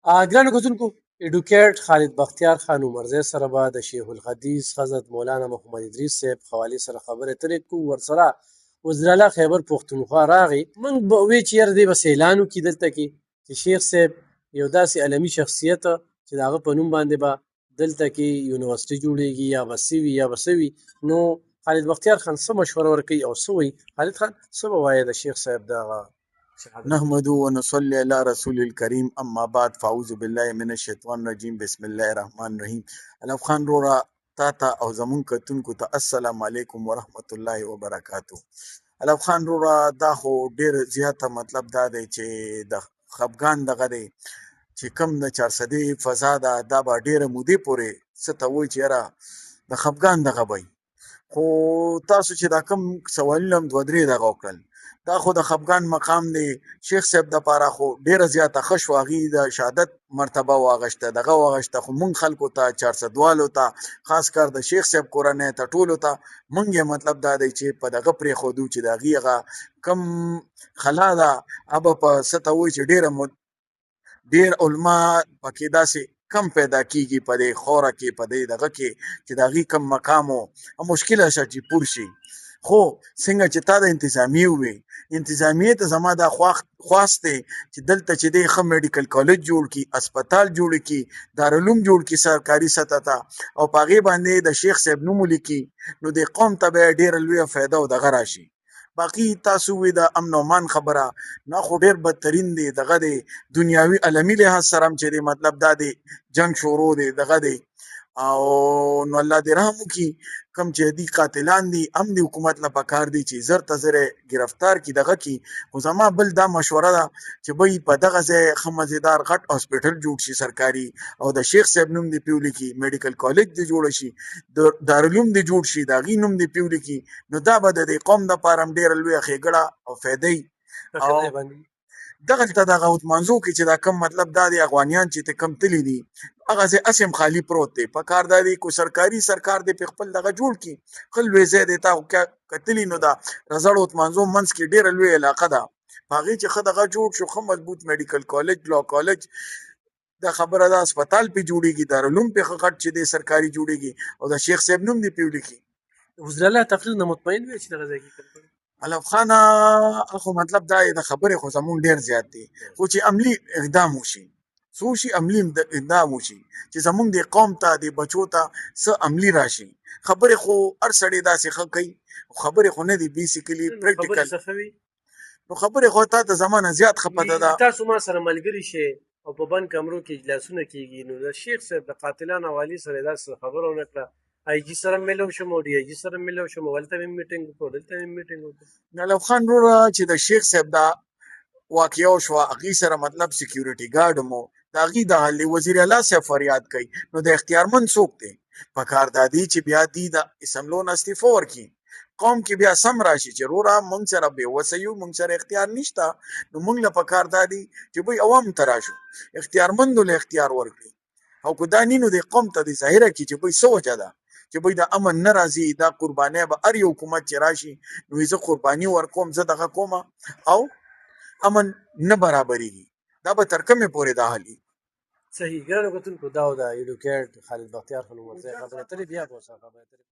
ګرانو کتونکو ایډوکیټ خالد بختیار خان عمرزی سره به د شیخ الحدیث حضرت مولانا محمد ادریس صاحب حوالې سره خبرې اترې کوو. ورسره وزیراعلی خیبر پښتونخوا راغی، موږ به وی چې یاره دی بس اعلان وکړي دلته کې چې شیخ صاحب یو داسې علمي شخصیت چې د هغه په نوم باندې به دلته کې یونیورسټي جوړېږي یا به څه وي یا به څه وي. نو خالد بختیار خان څه مشوره ورکوي او څه وایي؟ خالد خان څه به وایې د شیخ صاحب دغه نحمده ونصلي على رسول الكريم اما بعد فاعوذ بالله من الشیطان الرجیم بسم الله الرحمن الرحیم. علف خان رورا تا او زمون کتونکو ته السلام علیکم ورحمت الله وبرکاتو. علف خان رورا دا خو ډیر زیاته مطلب دا دی چې د خفګان دغه دی چې کم د 400 فضا دا به ډیره مودې پورې څه ته وایي چې یاره د خفګان دغه وي. خو تاسو چې دا کم سوالونه هم دوه درې دغه وکړل، دا خو د خفګان مقام دی. شیخ صاحب دپاره خو ډېره زیاته ښه شوه، هغې د شهادت مرتبه واغشته، دغه واغشته. خو مونږ خلکو ته 400 والو ته خاص کر د شیخ صاحب کورنۍ ته ټولو ته مونږ یې مطلب دا دی چې په دغه پرېښودو چې د هغې هغه کم خلا ده هغه په څه ته وایي چې ډېر علما پکې داسې کم پیدا کیږي په دې خوره کې، په دې دغه کې چې د هغې کم مقام و مشکله شه چې پور شي. خو څنګه چې تا د انتظامیې ووې، انتظامیې ته زما دا خواست دی چې دلته چې دی ښه میډیکل کالج جوړ کړي، اسپتال جوړ کړي، دارالعلوم جوړ کړي سرکاري سطح ته، او په هغې باندې د شیخ صاحب نوم ولیکي، نو د قوم ته به ډېره لویه فایده او دغه راشي. باقي تاسو وی د امن او امان خبره نه، خو ډېر بدترین دی دغه دی دنیاوي عالمي لحاظ سره هم چې دی مطلب دا دی جنگ شروع دی دغه دی. او نو الله دې رحم وکړي، کم چې دي قاتلان دي هم د حکومت له پکار دي چې زر ته زر ګرفتار کړي دغه کړي. خو زما بل دا مشوره ده چې بی په دغه ځای ښه مزېدار غټ هاسپټل جوړ شي سرکاري، او د شیخ صاحب نوم دې پې ولیکي، میډیکل کالج دې جوړ شي، دارالعلوم دې جوړ شي، د هغې نوم دې پې ولیکي. نو دا به د دې قوم دپاره هم ډېره لویه ښېګړه او فایده او دغلته دغه منځو کې چې دا کم مطلب دا دی افغانیان چې ته کم تللی دي هغه ځای هسې هم خالي پروت دی. په کار دا دی کو سرکار دی په خپل دغه جوړ کړي، ښه لوی ځای دی. تا خو کتلي نو دا رزړ وتمانځو منځ کې ډېره لویه علاقه ده، په هغې چې ښه دغه جوړ شو، ښه مضبوط میډیکل کالج، لا کالج، دا خبره ده اسپتال پې جوړېږي، دارالعلوم پې ښه غټ چې دی سرکاري جوړېږي، او د شیخ صاحب نوم دې پې ولیکي. وزیراعلی تقریر نه مطمئن وي چې دغه ځای کې علف خانه خو مطلب دا د خبرې خو زمون ډیر زیات دی، خو چې عملی اقدام وشي، څو شي عملی اقدام وشي چې زمون د قوم ته د بچو ته څه عملی راشي. خبرې خو هر سړی داسې ښه کوي، خبرې خو نه دي بیسیکلی پریکټیکل. نو خبرې خو تا ته زمانه زیات ښه پته ده. تاسو ما سره ملګري شئ او په بند کمرو کې اجلاسونه کېږي، نو د شیخ صاحب د قاتلانو حوالې سره داسې خبره ونه کړه، آی جي سره ملو شم او ډي آی جي سره ملو شم، ولته مې میټینګ وکړو، دلته مې میټینګ وکړو. علف خان وروره چې د شیخ صاحب دا واقعه وشوه، هغې سره مطلب سیکیورټي ګارډ مو د هغې د حل وزیر اعلی صاحب فریاد کوي، نو د اختیارمند څوک دی؟ په کار دا دی چې بیا دې د اسمبلو نه استعفا ورکړي، قوم کې بیا سم راشي چې وروره موږ سره بېوسه یو، موږ سره اختیار نشته، نو موږ له په کار دا دی چې بی عوامو ته راشو، اختیارمندو له اختیار ورکړي. او که دا نینو د قوم ته د ظاهره کړي چې بی څه وجه ده چې بی د امن نه راځي، دا قربانۍ به هر یو حکومت چې راشي نو زه قرباني ورکوم، زه دغه کومه او امن نه برابرېږي. دا به تر کومې پورې دا حلي. صحیح. ګرانو کتونکو دا و د ایډوکیټ خالد بختیار خان عمرزی خبرې اترې، بیا به ورسره خبرې اترې